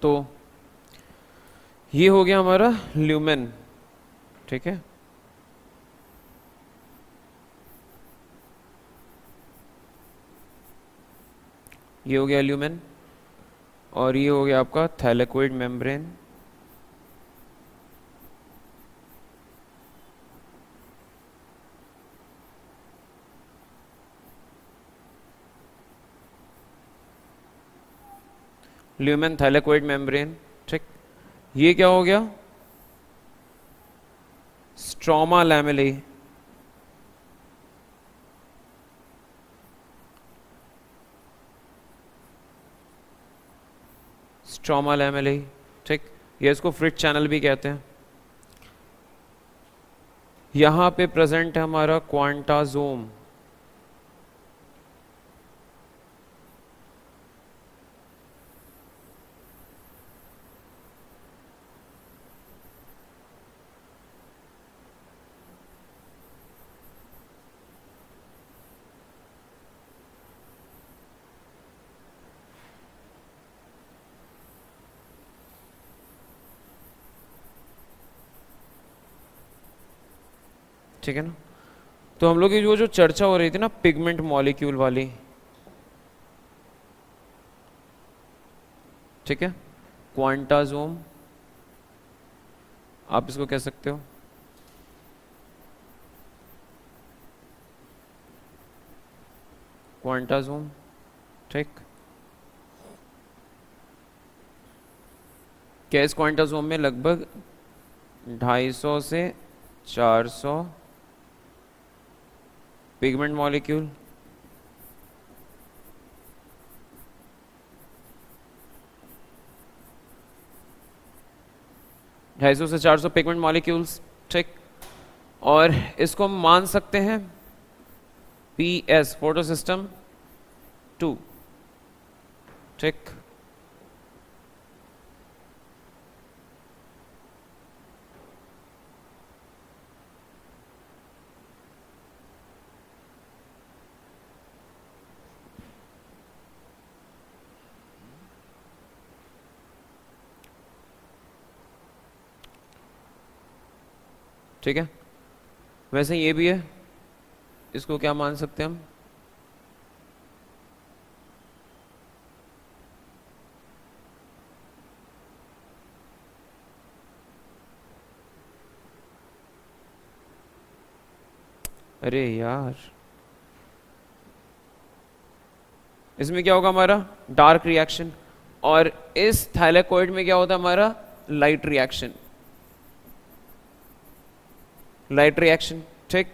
तो ये हो गया हमारा ल्यूमेन, ठीक है। ये हो गया ल्यूमेन और ये हो गया आपका थैलेकोइड मेम्ब्रेन। ल्यूमेन थैलेकोइड मेम्ब्रेन, ठीक। ये क्या हो गया? स्ट्रोमा लैमेले। स्ट्रोमा लैमेले, ठीक। ये इसको फ्रिट चैनल भी कहते हैं। यहां पे प्रेजेंट है हमारा क्वांटाजोम। ठीक है ना। तो हम लोग की जो चर्चा हो रही थी ना पिगमेंट मॉलिक्यूल वाली, ठीक है, क्वांटाजोम आप इसको कह सकते हो। क्वांटाजोम, ठीक। क्या इस क्वांटाजोम में लगभग 250 से 400 पिगमेंट मॉलिक्यूल, ढाई सौ से 400 पिगमेंट मॉलिक्यूल्स, ठीक। और इसको हम मान सकते हैं PS फोटो सिस्टम 2, ठीक। ठीक है, वैसे ये भी है, इसको क्या मान सकते हैं हम? अरे यार, इसमें क्या होगा हमारा डार्क रिएक्शन, और इस थाइलेकोइड में क्या होता है हमारा लाइट रिएक्शन। लाइट रिएक्शन, ठीक।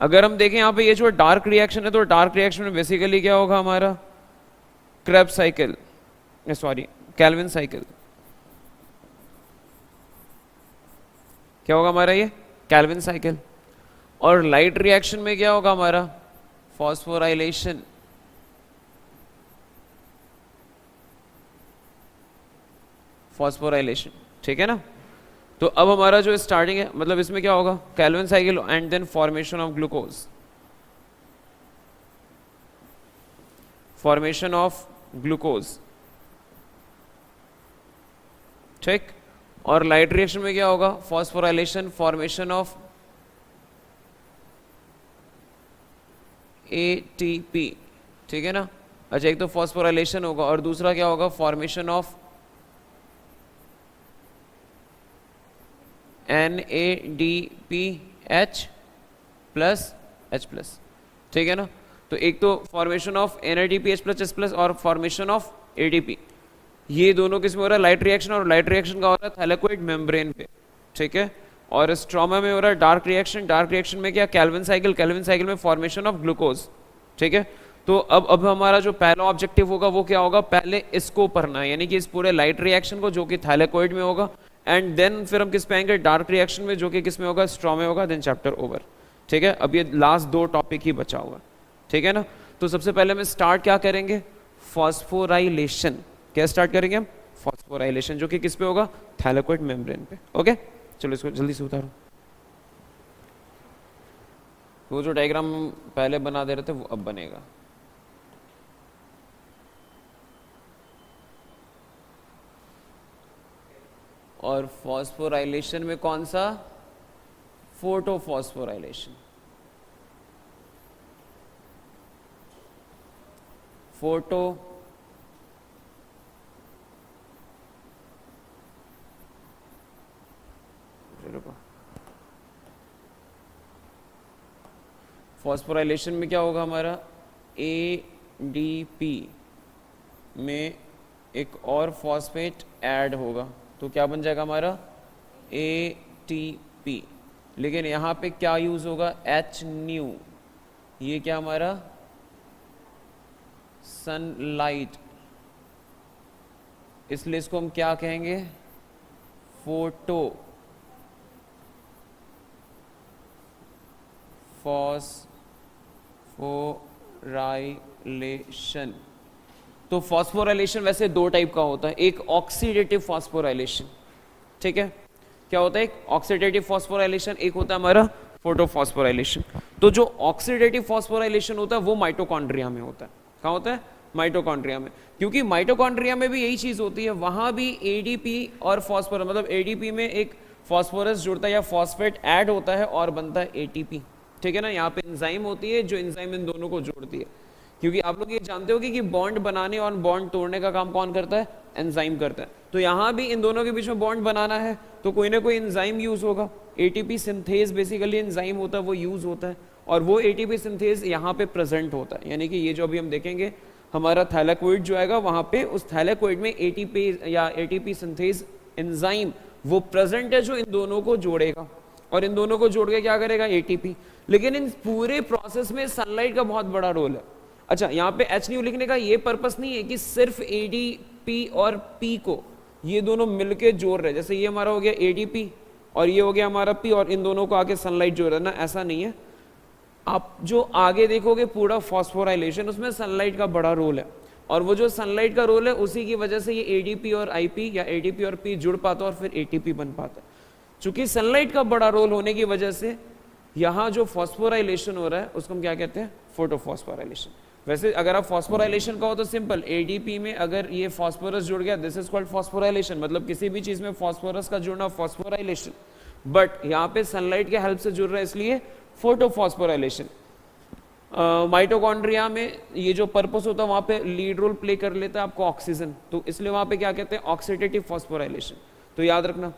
अगर हम देखें यहाँ पे ये जो डार्क रिएक्शन है, तो डार्क रिएक्शन में बेसिकली क्या होगा हमारा Krebs cycle, sorry Calvin cycle. क्या होगा हमारा ये कैल्विन साइकिल। और लाइट रिएक्शन में क्या होगा हमारा फॉस्फोराइलेशन। फॉस्फोराइलेशन, ठीक है ना। तो अब हमारा जो स्टार्टिंग है, मतलब इसमें क्या होगा Calvin cycle and then formation of glucose, formation of glucose, ठीक। और लाइट रिएक्शन में क्या होगा फॉस्फोराइलेशन, फॉर्मेशन ऑफ ATP, ठीक है ना। अच्छा, एक तो फॉस्फोराइलेशन होगा और दूसरा क्या होगा formation of NADPH plus H plus, ठीक है ना। तो एक तो formation of NADPH plus H plus और फॉर्मेशन ऑफ ADP, ये दोनों किस में हो रहा है लाइट रिएक्शन, और लाइट रिएक्शन का हो रहा है थैलेकोइड मेम्ब्रेन पे, ठीक है। और स्ट्रोमा में हो रहा है डार्क रिएक्शन, डार्क रिएक्शन में क्या कैल्विन साइकिल, कैल्विन साइकिल में फॉर्मेशन ऑफ ग्लूकोज, ठीक है। तो अब हमारा जो पहला ऑब्जेक्टिव होगा वो क्या होगा, पहले इसको पढ़ना है, यानी कि इस पूरे लाइट रिएक्शन को जो कि थैलेकोइड में होगा, एंड देन फिर हम किस पे आएंगे डार्क रिएक्शन में जो कि किस में होगा स्ट्रॉ में होगा, देन चैप्टर ओवर, ठीक है। अब ये लास्ट 2 टॉपिक ही बचा हुआ, ठीक है ना। तो सबसे पहले हम स्टार्ट क्या करेंगे फॉस्फोराइलेशन। क्या स्टार्ट करेंगे हम फॉस्फोराइलेशन, जो कि किस पे होगा थैलेकोइड मेम्ब्रेन पे, ओके। चलो इसको जल्दी से उतारो। वो जो डायग्राम पहले बना दे रहे थे वो अब बनेगा। और फॉस्फोराइलेशन में कौन सा? फोटोफॉस्फोराइलेशन। फोटो फॉस्फोराइलेशन में क्या होगा हमारा? ADP में एक और फॉस्फेट ऐड होगा तो क्या बन जाएगा हमारा? ATP। लेकिन यहाँ पे क्या यूज होगा? HNu। ये क्या हमारा? सनलाइट, इसलिए इसको हम क्या कहेंगे? Photo phosphorylation. तो फॉस्फोराइलेशन वैसे दो टाइप का होता है, एक ऑक्सीडेटिव फॉस्फोराइलेशन, ठीक है? क्या होता है? एक ऑक्सीडेटिव फॉस्फोराइलेशन, एक होता है हमारा फोटोफॉस्फोराइलेशन। तो जो ऑक्सीडेटिव फॉस्फोराइलेशन होता है वो माइटोकॉन्ड्रिया में होता है। कहाँ होता है? माइटोकॉन्ड्रिया में। क्योंकि माइटोकॉन्ड्रिया में भी यही चीज होती है, वहां भी एडीपी और फॉस्फोरस, मतलब एडीपी में एक फॉस्फोरस जुड़ता है या फॉस्फेट ऐड होता है और बनता है एटीपी, ठीक है ना? यहाँ पे एंजाइम होती है जो एंजाइम इन दोनों को जोड़ती है। क्योंकि आप लोग ये जानते हो कि बॉन्ड बनाने और बॉन्ड तोड़ने का काम कौन करता है? एंजाइम करता है। तो यहाँ भी इन दोनों के बीच में बॉन्ड बनाना है तो कोई ना कोई एंजाइम यूज होगा। एटीपी सिंथेज बेसिकली एंजाइम होता है, वो यूज होता है और वो एटीपी सिंथेज यहाँ पे प्रेजेंट होता है। यानी कि ये जो अभी हम देखेंगे हमारा थैलेकोइड जो आएगा वहां पे, उस थैलेकोइड में एटीपी या एटीपी सिंथेज एंजाइम वो प्रेजेंट है जो इन दोनों को जोड़ेगा और इन दोनों को जोड़ के क्या करेगा? एटीपी। लेकिन इन पूरे प्रोसेस में सनलाइट का बहुत बड़ा रोल है। अच्छा, यहाँ पे HNu लिखने का ये पर्पस नहीं है कि सिर्फ ADP और P को ये दोनों मिलके जोड़ रहे, जैसे ये हमारा हो गया ADP और ये हो गया हमारा P और इन दोनों को आके सनलाइट जोड़ रहा है ना, ऐसा नहीं है। आप जो आगे देखोगे पूरा फॉस्फोराइलेशन, उसमें सनलाइट का बड़ा रोल है और वो जो सनलाइट का रोल है उसी की वजह से ये ADP और IP या ADP और P जुड़ पाता है और फिर ATP बन पाता है। चूंकि सनलाइट का बड़ा रोल होने की वजह से यहाँ जो फॉस्फोराइलेशन हो रहा है उसको हम क्या कहते हैं? फोटोफॉस्फोराइलेशन। वैसे अगर आप फॉस्फोराइलेशन का हो तो सिंपल, एडीपी में अगर ये फॉस्फोरस जुड़ गया दिस इज कॉल्ड फॉस्फोराइलेशन, मतलब किसी भी चीज में फॉस्फोरस का जुड़ना फॉस्फोराइलेशन। बट यहाँ पे सनलाइट के हेल्प से जुड़ रहा है इसलिए फोटोफॉस्फोराइलेशन। माइटोकॉन्ड्रिया में ये जो पर्पस होता है वहां पे लीड रोल प्ले कर लेता है आपको ऑक्सीजन, तो इसलिए वहां पे क्या कहते हैं? Oxidative phosphorylation. तो याद रखना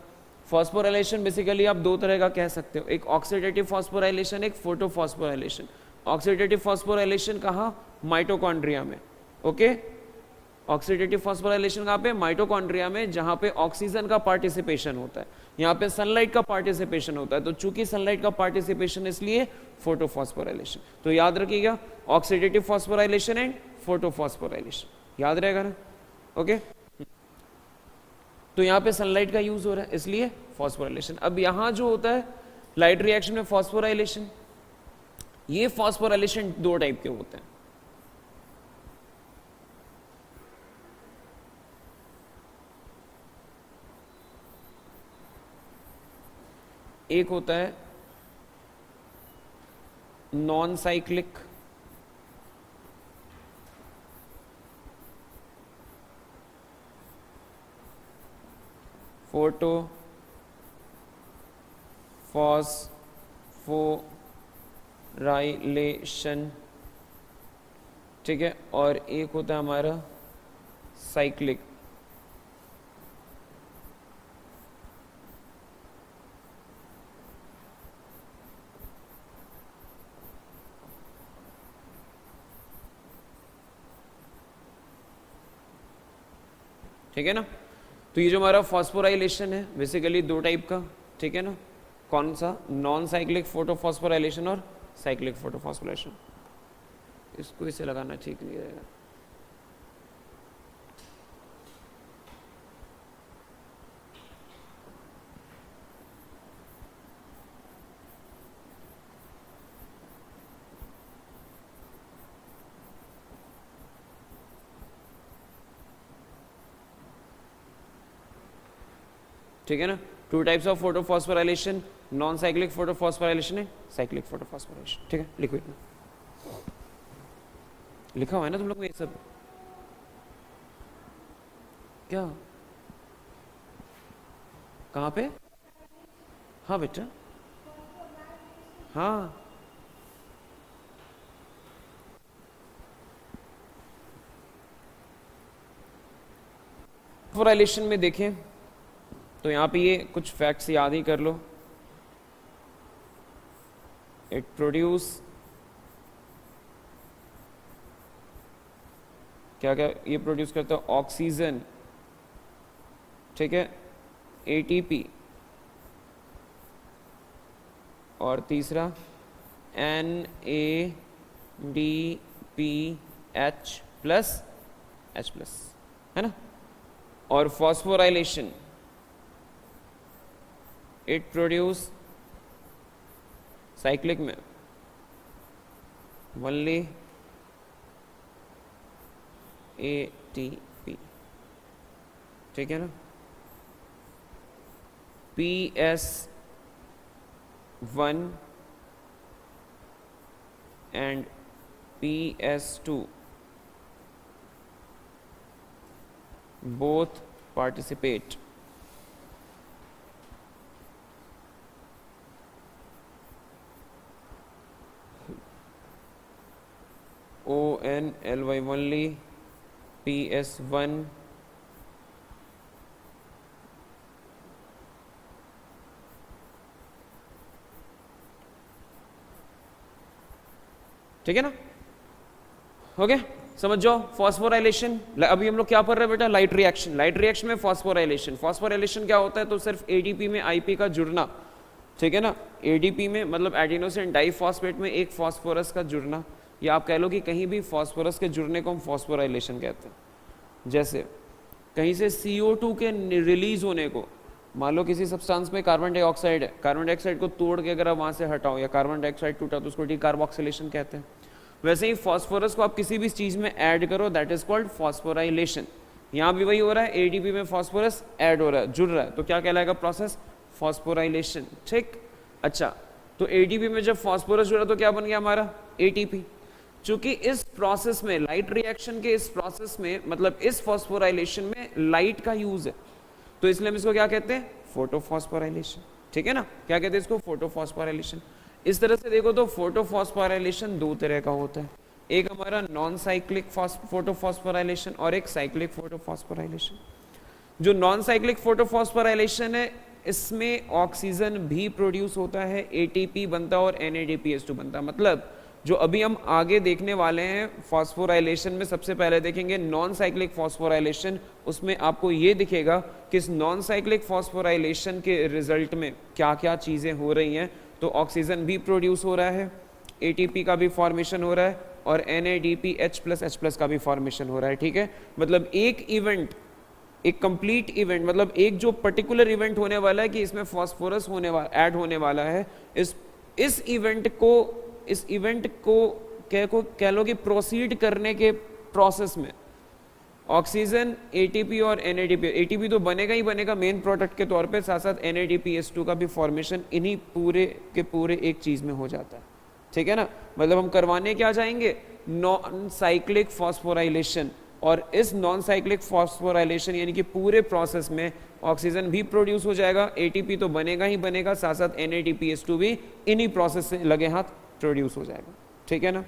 फॉस्फोराइलेशन बेसिकली आप दो तरह का कह सकते हो, एक ऑक्सीडेटिव फॉस्फोराइलेशन, एक फोटोफॉस्फोराइलेशन। ऑक्सीडेटिव फॉस्फोराइलेशन कहाँ? माइटोकॉन्ड्रिया में। ओके, ऑक्सीडेटिव फॉस्फोराइलेशन कहाँ पे? माइटोकॉन्ड्रिया में, जहां पे ऑक्सीजन का पार्टिसिपेशन होता है। यहाँ पे सनलाइट का पार्टिसिपेशन होता है, तो चूंकि सनलाइट का पार्टिसिपेशन इसलिए फोटोफॉस्फोराइलेशन। तो याद रखिएगा ऑक्सीडेटिव फॉस्फोराइलेशन एंड फोटोफॉस्फोराइलेशन, याद रहेगा ना? ओके, तो यहाँ पे सनलाइट का यूज हो रहा है इसलिए फॉस्फोराइलेशन। अब यहाँ जो होता है लाइट रिएक्शन में फॉस्फोराइलेशन, ये फॉस्फोराइलेशन दो टाइप के होते हैं। एक होता है नॉन साइक्लिक फोटो फॉस्फोराइलेशन, ठीक है, और एक होता है हमारा साइक्लिक। ठीक है ना? तो ये जो हमारा फॉस्फोराइलेशन है बेसिकली दो टाइप का, ठीक है ना? कौन सा? नॉन साइक्लिक फोटोफॉस्फोराइलेशन और साइक्लिक फोटोफॉस्फोराइलेशन। इसको इसे लगाना ठीक नहीं रहेगा। ठीक है ना? Two types of photophosphorylation, non cyclic photophosphorylation है, साइक्लिक फोटोफॉस्फोराइलेशन। ठीक है, लिखो इतना लिखा हुआ है ना तुम लोग को ये सब? क्या कहाँ पे? हाँ बेटा, हाँ फॉस्फोराइलेशन में देखें तो यहाँ पे ये कुछ फैक्ट्स याद ही कर लो. इट प्रोड्यूस क्या क्या ये प्रोड्यूस करता है? ऑक्सीजन, ठीक है, एटीपी, और तीसरा NADPH प्लस H प्लस, है ना. और फॉस्फोराइलेशन इट प्रोड्यूस साइक्लिक में ओनली ATP, ठीक है ना. PS1 and PS2 both participate ONLY only PS1 ठीक है ना. हो गया, समझ जाओ. फॉस्फोराइलेशन, अभी हम लोग क्या पढ़ रहे हैं बेटा? Light reaction. लाइट रिएक्शन में फॉस्फोराइलेशन. फॉस्फोराइलेशन क्या होता है? तो सिर्फ एडीपी में आईपी का जुड़ना, ठीक है ना. एडीपी में मतलब एडिनोसिन डाइफॉस्फेट में एक फास्फोरस का जुड़ना, या आप कह लो कि कहीं भी फास्फोरस के जुड़ने को हम फॉस्फोराइलेशन कहते हैं. जैसे कहीं से CO2 के रिलीज होने को, मान लो किसी सब्सटेंस में कार्बन डाइऑक्साइड है, कार्बन डाइऑक्साइड को तोड़ के अगर आप वहां से हटाओ या कार्बन डाइऑक्साइड टूटा तो उसको डीकार्बोक्सिलेशन कहते हैं. वैसे ही फॉस्फोरस को आप किसी भी चीज में ऐड करो, दैट इज कॉल्ड फॉस्फोराइलेशन. यहाँ भी वही हो रहा है, एडीपी में फॉस्फोरस ऐड हो रहा है, जुड़ रहा है, तो क्या कहलाएगा प्रोसेस? फॉस्फोराइलेशन. ठीक. अच्छा, तो एडीपी में जब फॉस्फोरस जुड़ा तो क्या बन गया हमारा? एटीपी. चूंकि इस प्रोसेस में, लाइट रिएक्शन के इस प्रोसेस में, मतलब इस फॉस्फोराइलेशन में लाइट का यूज है, तो इसलिए हम इसको क्या कहते हैं? फोटोफॉस्फोराइलेशन. ठीक है ना. क्या कहते हैं इसको? फोटोफॉस्फोराइलेशन. इस तरह से देखो तो फोटोफॉस्फोराइलेशन दो तरह का होता है. एक हमारा नॉन साइक्लिक फोटोफॉस्फोराइलेशन और एक साइक्लिक फोटोफॉस्फोराइलेशन. जो नॉन साइक्लिक फोटोफॉस्फोराइलेशन है, इसमें ऑक्सीजन भी प्रोड्यूस होता है, एटीपी बनता है और NADPH2 बनता है. मतलब जो अभी हम आगे देखने वाले हैं फॉस्फोराइलेशन में, सबसे पहले देखेंगे नॉन साइक्लिक फॉस्फोराइलेशन. उसमें आपको ये दिखेगा कि इस नॉन साइक्लिक फॉस्फोराइलेशन के रिजल्ट में क्या क्या चीजें हो रही हैं. तो ऑक्सीजन भी प्रोड्यूस हो रहा है, एटीपी का भी फॉर्मेशन हो रहा है, और NADPH प्लस H प्लस का भी फॉर्मेशन हो रहा है. ठीक है. मतलब एक इवेंट, एक कंप्लीट इवेंट, मतलब एक जो पर्टिकुलर इवेंट होने वाला है कि इसमें फॉस्फोरस होने वाला, ऐड होने वाला है, इस इवेंट को कह लो कि प्रोसीड करने के प्रोसेस में ऑक्सीजन, एटीपी और NADP, एटीपी तो बनेगा ही बनेगा मेन प्रोडक्ट के तौर पे, साथ साथ NADPH2 का भी फॉर्मेशन इन्हीं पूरे के पूरे एक चीज में हो जाता है. ठीक है ना. मतलब हम करवाने क्या चाहेंगे? Non cyclic phosphorylation. और इस नॉन साइक्लिक फॉस्फोराइलेशन यानी कि पूरे प्रोसेस में ऑक्सीजन भी प्रोड्यूस हो जाएगा, एटीपी तो बनेगा ही बनेगा, साथ साथ NADPH2 भी इन्हीं प्रोसेस से लगे हाथ प्रोड्यूस हो जाएगा. ठीक है ना.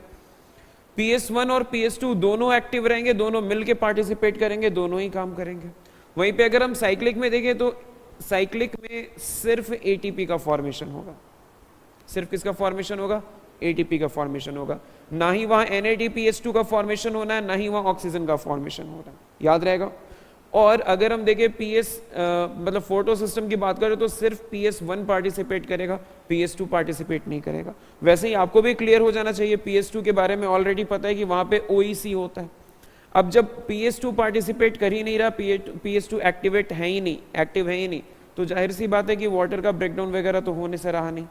PS1 और PS2 दोनों एक्टिव रहेंगे, दोनों मिलके पार्टिसिपेट करेंगे, दोनों ही काम करेंगे. वहीं पे अगर हम साइक्लिक में देखें तो साइक्लिक में सिर्फ एटीपी का फॉर्मेशन होगा. सिर्फ किसका फॉर्मेशन होगा? एटीपी का फॉर्मेशन होगा. ना ही वहां NADPH2 का फॉर्मेशन होना है, ना ही वहां ऑक्सीजन का फॉर्मेशन हो रहा है. याद रहेगा. और अगर हम देखें मतलब फोटो सिस्टम की बात करें तो सिर्फ PS1 पार्टिसिपेट करेगा, PS2 पार्टिसिपेट नहीं करेगा. वैसे ही आपको भी क्लियर हो जाना चाहिए, PS2 के बारे में ऑलरेडी पता है कि वहां पे OEC होता है. अब जब PS2 पार्टिसिपेट कर ही नहीं रहा, PS2 एक्टिवेट है ही नहीं, एक्टिव है ही नहीं, तो जाहिर सी बात है कि वाटर का ब्रेकडाउन वगैरह तो होने से रहा नहीं.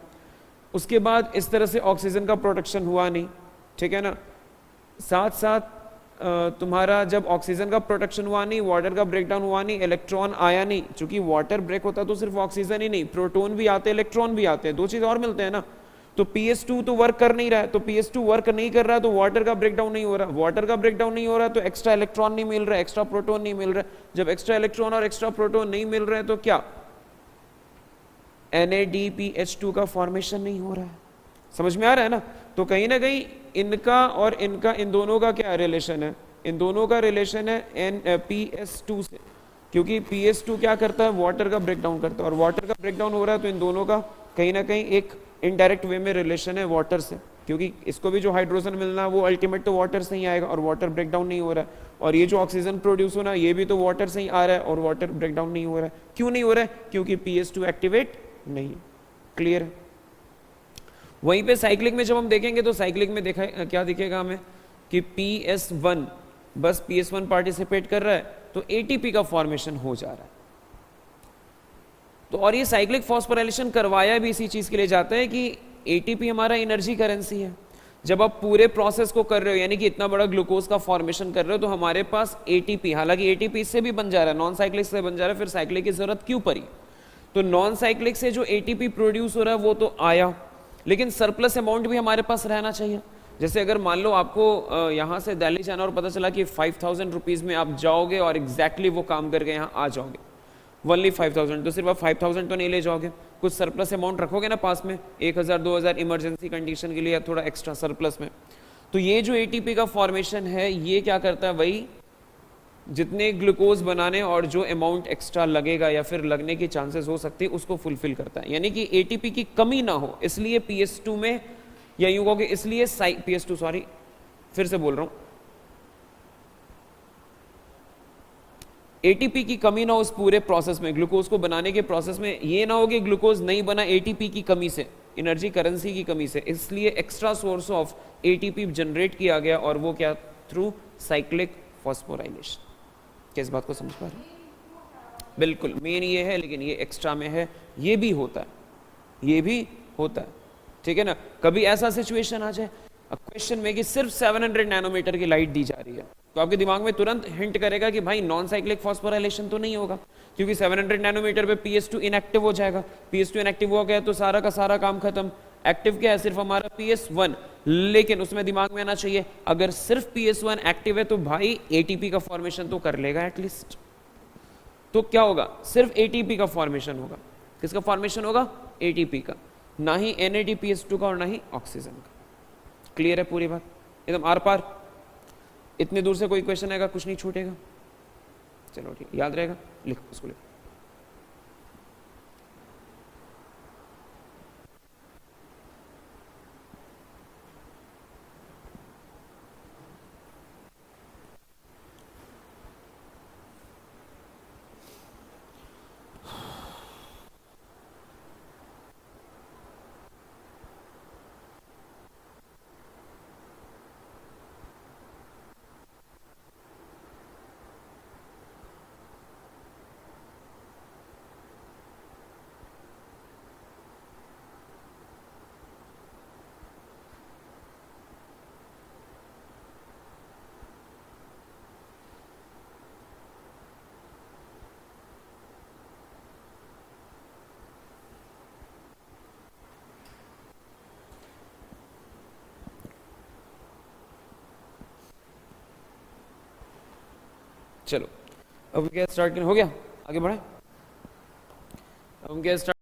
उसके बाद इस तरह से ऑक्सीजन का प्रोडक्शन हुआ नहीं. ठीक है ना. साथ साथ तुम्हारा जब ऑक्सीजन का प्रोडक्शन हुआ नहीं, वाटर का ब्रेकडाउन हुआ नहीं, इलेक्ट्रॉन आया नहीं. चूंकि वाटर ब्रेक होता तो सिर्फ ऑक्सीजन ही नहीं, प्रोटॉन भी आते, इलेक्ट्रॉन भी आते हैं, दो चीज और मिलते हैं ना. तो PS2 तो वर्क कर नहीं रहा है, तो PS2 वर्क नहीं कर रहा है तो वाटर का ब्रेकडाउन नहीं हो रहा. वाटर का ब्रेकडाउन नहीं हो रहा तो एक्स्ट्रा इलेक्ट्रॉन नहीं मिल रहा, एक्स्ट्रा प्रोटॉन नहीं मिल रहा. जब एक्स्ट्रा इलेक्ट्रॉन और एक्स्ट्रा प्रोटॉन नहीं मिल रहे तो क्या NADPH2 का फॉर्मेशन नहीं हो रहा है। समझ में आ रहा है ना? तो कहीं ना कहीं इनका और इनका, इन दोनों का क्या रिलेशन है? इन दोनों का रिलेशन है PS2 से, क्योंकि PS2 क्या करता है? वाटर का ब्रेक डाउन करता है, और वाटर का ब्रेक डाउन हो रहा है तो इन दोनों का कहीं ना कहीं एक इनडायरेक्ट वे में रिलेशन है वाटर से, क्योंकि इसको भी जो हाइड्रोजन मिलना है वो अल्टीमेट तो वाटर से ही आएगा, और वाटर ब्रेक डाउन नहीं हो रहा है। और ये जो ऑक्सीजन प्रोड्यूस होना ये भी तो वाटर से ही आ रहा है, और वाटर ब्रेक डाउन नहीं हो रहा है। क्यों नहीं हो रहा है? क्योंकि PS2 एक्टिवेट नहीं है। क्लियर है? वहीं पे साइक्लिक में जब हम देखेंगे तो साइक्लिक में देखा क्या दिखेगा हमें कि PS1 बस PS1 पार्टिसिपेट कर रहा है तो ATP का फॉर्मेशन हो जा रहा है। तो और ये साइक्लिक फॉस्फोराइलेशन करवाया भी इसी चीज के लिए जाता है कि ATP हमारा एनर्जी करेंसी है। जब आप पूरे प्रोसेस को कर रहे हो, यानी कि इतना बड़ा ग्लूकोज का फॉर्मेशन कर रहे हो, तो हमारे पास ATP, हालांकि ATP इससे भी बन जा रहा है, नॉन साइक्लिक से बन जा रहा है, फिर साइक्लिक की जरूरत क्यों पड़ी? तो नॉन साइक्लिक से जो ATP प्रोड्यूस हो रहा है वो तो आया, लेकिन सरप्लस अमाउंट भी हमारे पास रहना चाहिए। जैसे अगर मान लो आपको यहाँ से दिल्ली जाना और पता चला कि 5000 रुपीज़ में आप जाओगे और एग्जैक्टली वो काम करके यहाँ आ जाओगे, ओनली 5000, तो सिर्फ आप 5000 तो नहीं ले जाओगे, कुछ सरप्लस अमाउंट रखोगे ना पास में, 1000 2000 इमरजेंसी कंडीशन के लिए या थोड़ा एक्स्ट्रा सरप्लस में। तो ये जो ATP का फॉर्मेशन है ये क्या करता है? वही जितने ग्लूकोज बनाने और जो अमाउंट एक्स्ट्रा लगेगा या फिर लगने की चांसेस हो सकती है उसको फुलफिल करता है, यानी कि ATP की कमी ना हो, इसलिए PS2 में, या यूं कहोगे इसलिए PS2 सॉरी फिर से बोल रहा हूं, ATP की कमी ना हो उस पूरे प्रोसेस में, ग्लूकोज को बनाने के प्रोसेस में ये ना हो कि ग्लूकोज नहीं बना ATP की कमी से, एनर्जी करेंसी की कमी से, इसलिए extra source of ATP generate किया गया, और वो क्या? Through cyclic phosphorylation. किस बात को समझ पा रहे हैं? बिल्कुल मेन ये है, लेकिन ये एक्स्ट्रा में है, ये भी होता है, ये भी होता है, ठीक है ना? कभी ऐसा सिचुएशन आ जाए क्वेश्चन में कि सिर्फ 700 नैनोमीटर की लाइट दी जा रही है, तो आपके दिमाग में तुरंत हिंट करेगा कि भाई नॉन साइक्लिक फॉस्फोराइलेशन तो नहीं होगा, क्योंकि 700 नैनोमीटर पे PS2 इनएक्टिव हो जाएगा। PS2 इनएक्टिव हो गया तो सारा का सारा काम खत्म। एक्टिव क्या है? सिर्फ हमारा PS1, लेकिन उसमें दिमाग में आना चाहिए अगर सिर्फ PS1 एक्टिव है तो भाई ATP का फॉर्मेशन तो कर लेगा एटलीस्ट। तो क्या होगा? सिर्फ ATP का फॉर्मेशन होगा। किसका फॉर्मेशन होगा? ATP का, ना ही NADPH2 का और ना ही ऑक्सीजन का। क्लियर है पूरी बात? एकदम आर पार। इतने दूर से कोई क्वेश्चन आएगा कुछ नहीं छूटेगा। चलो ठीक, याद रहेगा, लिखो उसको, लिखो। चलो अब क्या स्टार्ट हो गया, आगे बढ़े। अब क्या स्टार्ट